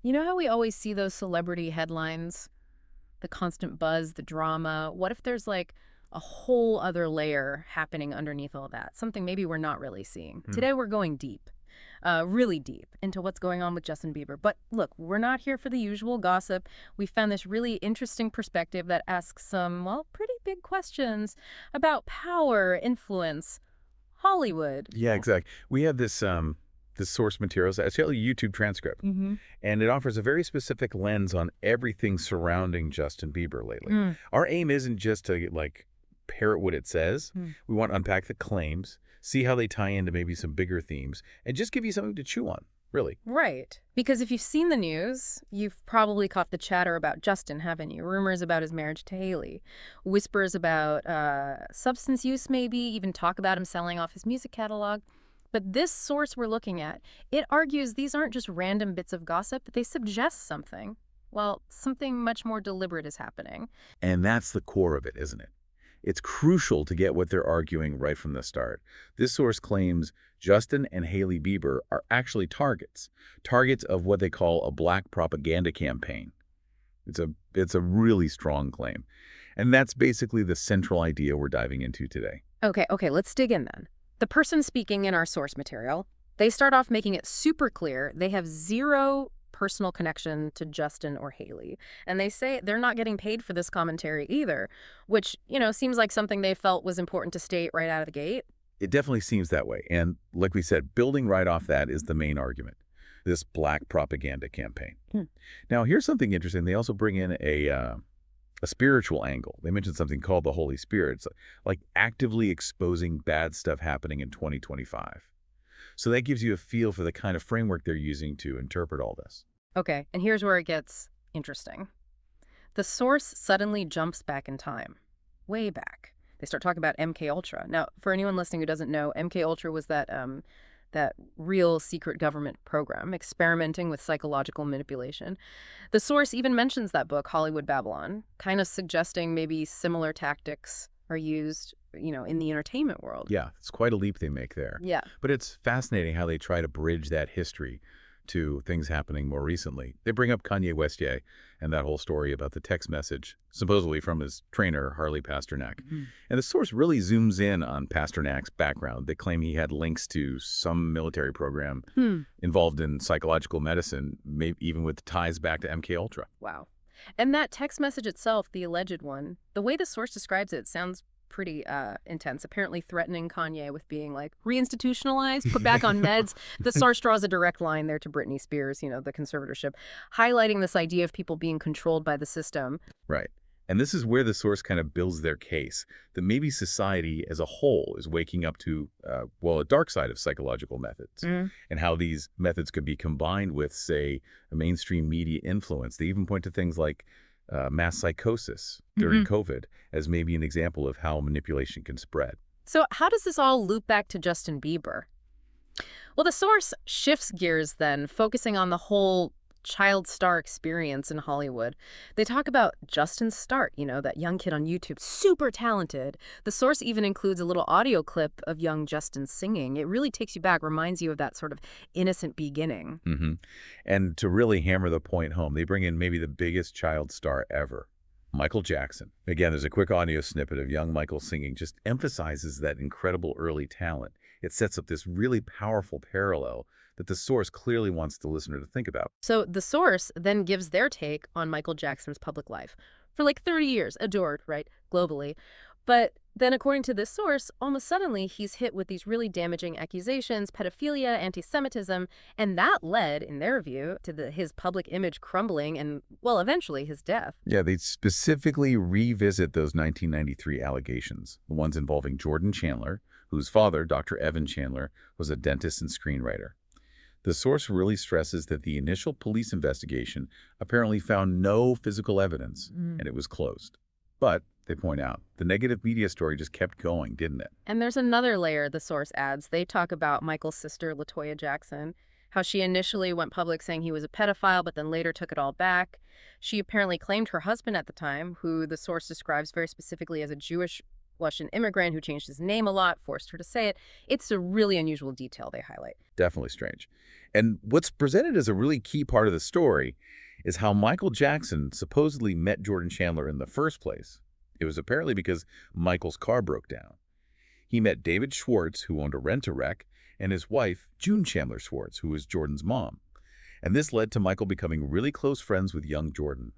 You know how we always see those celebrity headlines, the constant buzz, the drama? What if there's like a whole other layer happening underneath all that? Something maybe we're not really seeing. Hmm. Today we're going deep, really deep into what's going on with Justin Bieber. But look, we're not here for the usual gossip. We found this really interesting perspective that asks some, well, pretty big questions about power, influence, Hollywood. Yeah, exactly. We have this source material. It's actually a YouTube transcript, Mm-hmm. and it offers a very specific lens on everything surrounding Justin Bieber lately. Mm. Our aim isn't just to parrot what it says. Hmm. We want to unpack the claims, see how they tie into maybe some bigger themes, and just give you something to chew on. Really. Right. Because if you've seen the news, you've probably caught the chatter about Justin, haven't you? Rumors about his marriage to Haley, whispers about substance use, maybe, even talk about him selling off his music catalog. But this source we're looking at, it argues these aren't just random bits of gossip, they suggest something. Well, something much more deliberate is happening. And that's the core of it, isn't it? It's crucial to get what they're arguing right from the start. This source claims Justin and Haley Bieber are actually targets of what they call a black propaganda campaign. It's a really strong claim. And that's basically the central idea we're diving into today. Okay, let's dig in then. The person speaking in our source material, they start off making it super clear they have zero personal connection to Justin or Haley. And they say they're not getting paid for this commentary either, which, seems like something they felt was important to state right out of the gate. It definitely seems that way. And like we said, building right off that is the main argument, this black propaganda campaign. Hmm. Now, here's something interesting. They also bring in a spiritual angle. They mentioned something called the Holy Spirit. It's like actively exposing bad stuff happening in 2025. So that gives you a feel for the kind of framework they're using to interpret all this. Okay, and here's where it gets interesting. The source suddenly jumps back in time, way back. They start talking about MK Ultra. Now, for anyone listening who doesn't know, MK Ultra was that real secret government program experimenting with psychological manipulation. The source even mentions that book, Hollywood Babylon, kind of suggesting maybe similar tactics are used, in the entertainment world. Yeah, it's quite a leap they make there. Yeah. But it's fascinating how they try to bridge that history to things happening more recently. They bring up Kanye West and that whole story about the text message, supposedly from his trainer, Harley Pasternak. Mhm. And the source really zooms in on Pasternak's background. They claim he had links to some military program Hmm. involved in psychological medicine, maybe even with ties back to MK Ultra. Wow. And that text message itself, the alleged one, the way the source describes it sounds pretty intense, apparently threatening Kanye with being like reinstitutionalized, put back on meds. The source draws a direct line there to Britney Spears, the conservatorship, highlighting this idea of people being controlled by the system. Right. And this is where the source kind of builds their case, that maybe society as a whole is waking up to, a dark side of psychological methods, and how these methods could be combined with, say, a mainstream media influence. They even point to things like mass psychosis during COVID as maybe an example of how manipulation can spread. So how does this all loop back to Justin Bieber? Well, the source shifts gears then, focusing on the whole child star experience in Hollywood. They talk about Justin Start, that young kid on YouTube, super talented. The source even includes a little audio clip of young Justin singing. It really takes you back, reminds you of that sort of innocent beginning. hmm And to really hammer the point home, they bring in maybe the biggest child star ever, Michael Jackson. Again, there's a quick audio snippet of young Michael singing, just emphasizes that incredible early talent. It sets up this really powerful parallel that the source clearly wants the listener to think about. So the source then gives their take on Michael Jackson's public life. For like 30 years, adored, right, globally. But then according to this source, almost suddenly he's hit with these really damaging accusations, pedophilia, anti-Semitism, and that led, in their view, to his public image crumbling and, well, eventually his death. Yeah, they specifically revisit those 1993 allegations, the ones involving Jordan Chandler, whose father, Dr. Evan Chandler, was a dentist and screenwriter. The source really stresses that the initial police investigation apparently found no physical evidence, and it was closed. But, they point out, the negative media story just kept going, didn't it? And there's another layer the source adds. They talk about Michael's sister, LaToya Jackson, how she initially went public saying he was a pedophile, but then later took it all back. She apparently claimed her husband at the time, who the source describes very specifically as a Jewish Russian immigrant who changed his name a lot, forced her to say it. It's a really unusual detail they highlight. Definitely strange. And what's presented as a really key part of the story is how Michael Jackson supposedly met Jordan Chandler in the first place. It was apparently because Michael's car broke down. He met David Schwartz, who owned a rent-a-wreck, and his wife, June Chandler Schwartz, who was Jordan's mom. And this led to Michael becoming really close friends with young Jordan.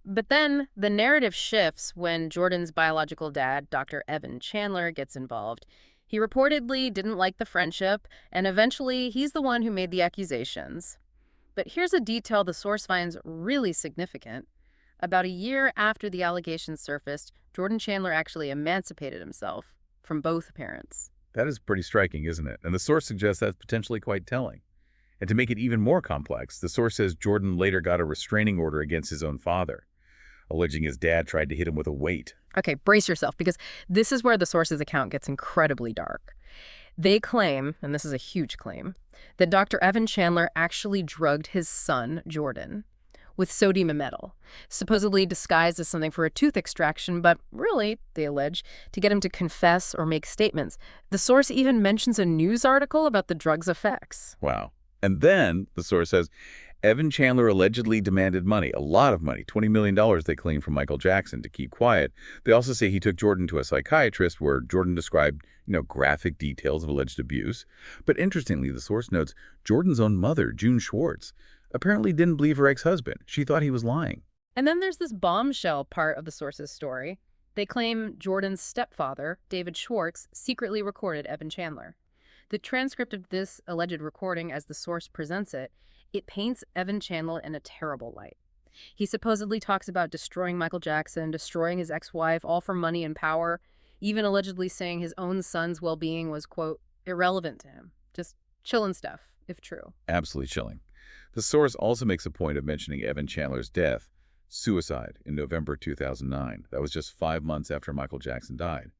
But then the narrative shifts when Jordan's biological dad, Dr. Evan Chandler, gets involved. He reportedly didn't like the friendship, and eventually he's the one who made the accusations. But here's a detail the source finds really significant. About a year after the allegations surfaced, Jordan Chandler actually emancipated himself from both parents. That is pretty striking, isn't it? And the source suggests that's potentially quite telling. And to make it even more complex, the source says Jordan later got a restraining order against his own father, alleging his dad tried to hit him with a weight. Okay, brace yourself, because this is where the source's account gets incredibly dark. They claim, and this is a huge claim, that Dr. Evan Chandler actually drugged his son, Jordan, with sodium and metal, supposedly disguised as something for a tooth extraction, but really, they allege, to get him to confess or make statements. The source even mentions a news article about the drug's effects. Wow. And then, the source says, Evan Chandler allegedly demanded money, a lot of money, $20 million they claim from Michael Jackson to keep quiet. They also say he took Jordan to a psychiatrist where Jordan described, graphic details of alleged abuse. But interestingly, the source notes Jordan's own mother, June Schwartz, apparently didn't believe her ex-husband. She thought he was lying. And then there's this bombshell part of the source's story. They claim Jordan's stepfather, David Schwartz, secretly recorded Evan Chandler. The transcript of this alleged recording, as the source presents it, it paints Evan Chandler in a terrible light. He supposedly talks about destroying Michael Jackson, destroying his ex-wife, all for money and power, even allegedly saying his own son's well-being was, quote, irrelevant to him. Just chillin' stuff, if true. Absolutely chilling. The source also makes a point of mentioning Evan Chandler's death, suicide, in November 2009. That was just 5 months after Michael Jackson died.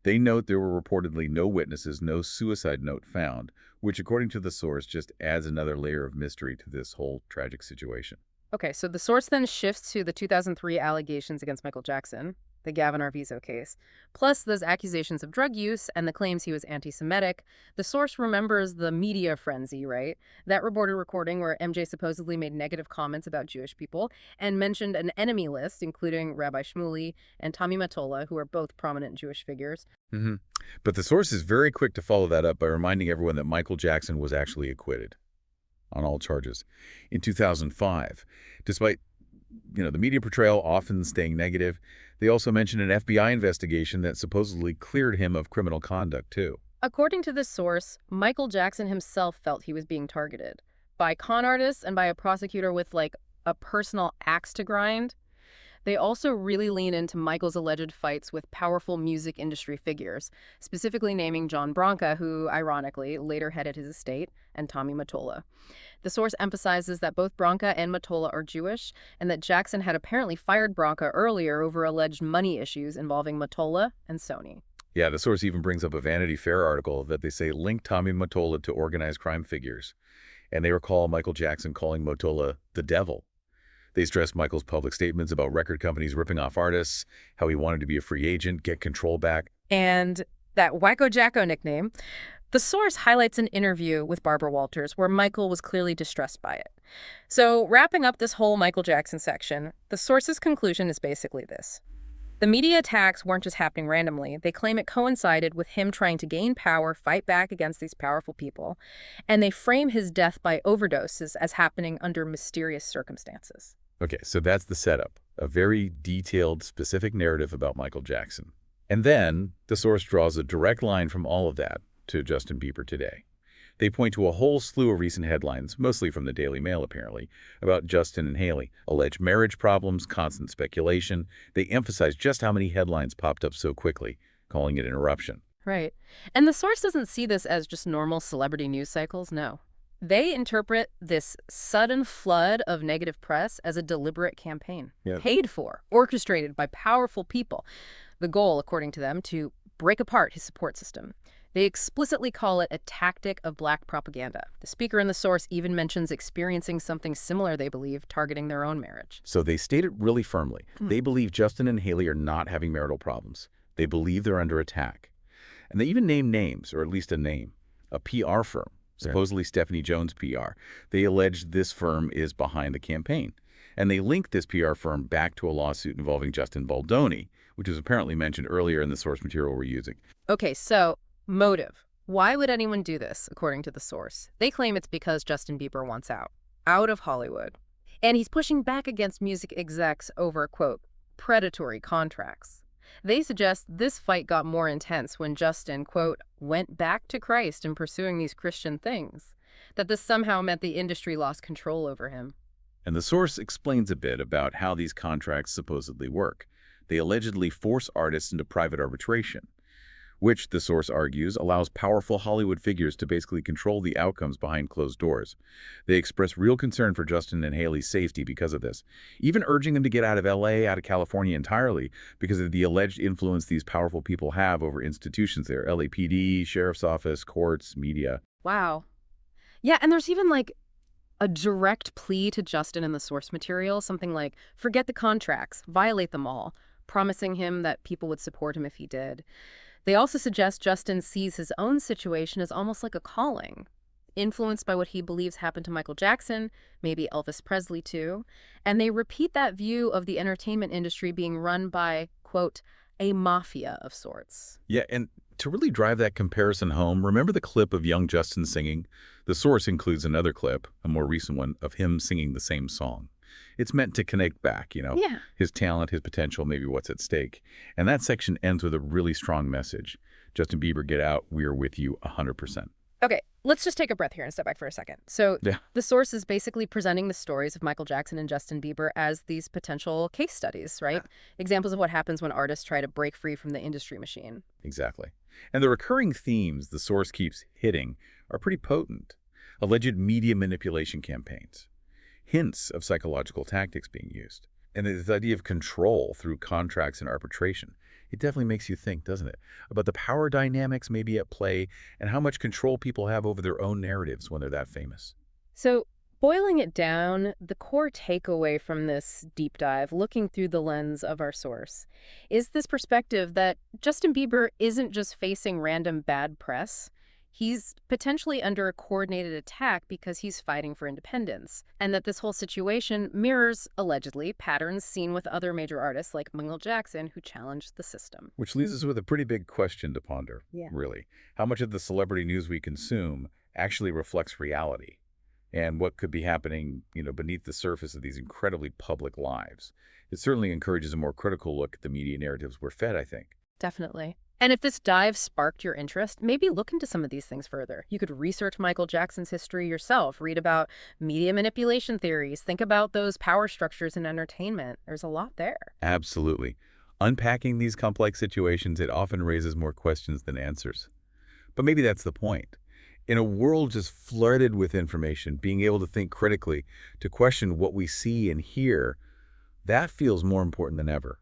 They note there were reportedly no witnesses, no suicide note found, which, according to the source, just adds another layer of mystery to this whole tragic situation. Okay, so the source then shifts to the 2003 allegations against Michael Jackson, the Gavin Arvizo case, plus those accusations of drug use and the claims he was anti-Semitic. The source remembers the media frenzy, right? That reported recording where MJ supposedly made negative comments about Jewish people and mentioned an enemy list, including Rabbi Shmuley and Tommy Mottola, who are both prominent Jewish figures. Mm-hmm. But the source is very quick to follow that up by reminding everyone that Michael Jackson was actually acquitted on all charges in 2005. Despite the media portrayal often staying negative, they also mentioned an FBI investigation that supposedly cleared him of criminal conduct, too. According to this source, Michael Jackson himself felt he was being targeted by con artists and by a prosecutor with, like, a personal axe to grind. They also really lean into Michael's alleged fights with powerful music industry figures, specifically naming John Branca, who, ironically, later headed his estate, and Tommy Mottola. The source emphasizes that both Branca and Mottola are Jewish, and that Jackson had apparently fired Branca earlier over alleged money issues involving Mottola and Sony. Yeah, the source even brings up a Vanity Fair article that they say linked Tommy Mottola to organized crime figures. And they recall Michael Jackson calling Mottola the devil. They stressed Michael's public statements about record companies ripping off artists, how he wanted to be a free agent, get control back. And that Wacko Jacko nickname, the source highlights an interview with Barbara Walters where Michael was clearly distressed by it. So wrapping up this whole Michael Jackson section, the source's conclusion is basically this. The media attacks weren't just happening randomly. They claim it coincided with him trying to gain power, fight back against these powerful people, and they frame his death by overdoses as happening under mysterious circumstances. Okay, so that's the setup, a very detailed, specific narrative about Michael Jackson. And then the source draws a direct line from all of that to Justin Bieber today. They point to a whole slew of recent headlines, mostly from the Daily Mail apparently, about Justin and Hailey, alleged marriage problems, constant speculation. They emphasize just how many headlines popped up so quickly, calling it an eruption. Right. And the source doesn't see this as just normal celebrity news cycles, no. They interpret this sudden flood of negative press as a deliberate campaign, paid for, orchestrated by powerful people. The goal, according to them, to break apart his support system. They explicitly call it a tactic of black propaganda. The speaker in the source even mentions experiencing something similar, they believe, targeting their own marriage. So they state it really firmly. They believe Justin and Hailey are not having marital problems. They believe they're under attack. And they even name names, or at least a name, a PR firm, Yeah. supposedly Stephanie Jones PR. They allege this firm is behind the campaign. And they link this PR firm back to a lawsuit involving Justin Baldoni, which was apparently mentioned earlier in the source material we're using. Okay, so motive. Why would anyone do this, according to the source? They claim it's because Justin Bieber wants out of Hollywood. And he's pushing back against music execs over, quote, predatory contracts. They suggest this fight got more intense when Justin, quote, went back to Christ in pursuing these Christian things, that this somehow meant the industry lost control over him. And the source explains a bit about how these contracts supposedly work. They allegedly force artists into private arbitration, which, the source argues, allows powerful Hollywood figures to basically control the outcomes behind closed doors. They express real concern for Justin and Haley's safety because of this, even urging them to get out of LA, out of California entirely, because of the alleged influence these powerful people have over institutions there, LAPD, sheriff's office, courts, media. Wow. Yeah, and there's even like a direct plea to Justin in the source material, something like, forget the contracts, violate them all, promising him that people would support him if he did. They also suggest Justin sees his own situation as almost like a calling, influenced by what he believes happened to Michael Jackson, maybe Elvis Presley too, and they repeat that view of the entertainment industry being run by, quote, a mafia of sorts. Yeah, and to really drive that comparison home, remember the clip of young Justin singing? The source includes another clip, a more recent one, of him singing the same song. It's meant to connect back, Yeah. his talent, his potential, maybe what's at stake. And that section ends with a really strong message. Justin Bieber, get out. We are with you 100%. Okay, let's just take a breath here and step back for a second. So Yeah. the source is basically presenting the stories of Michael Jackson and Justin Bieber as these potential case studies, right? Examples of what happens when artists try to break free from the industry machine. Exactly. And the recurring themes the source keeps hitting are pretty potent. Alleged media manipulation campaigns, hints of psychological tactics being used, and this idea of control through contracts and arbitration. It definitely makes you think, doesn't it, about the power dynamics maybe at play and how much control people have over their own narratives when they're that famous. So boiling it down, the core takeaway from this deep dive, looking through the lens of our source, is this perspective that Justin Bieber isn't just facing random bad press. He's potentially under a coordinated attack because he's fighting for independence, and that this whole situation mirrors, allegedly, patterns seen with other major artists like Michael Jackson who challenged the system. Which leaves us with a pretty big question to ponder, Yeah. really. How much of the celebrity news we consume actually reflects reality? And what could be happening, beneath the surface of these incredibly public lives? It certainly encourages a more critical look at the media narratives we're fed, I think. Definitely. And if this dive sparked your interest, maybe look into some of these things further. You could research Michael Jackson's history yourself, read about media manipulation theories, think about those power structures in entertainment. There's a lot there. Absolutely. Unpacking these complex situations, it often raises more questions than answers. But maybe that's the point. In a world just flooded with information, being able to think critically, to question what we see and hear, that feels more important than ever.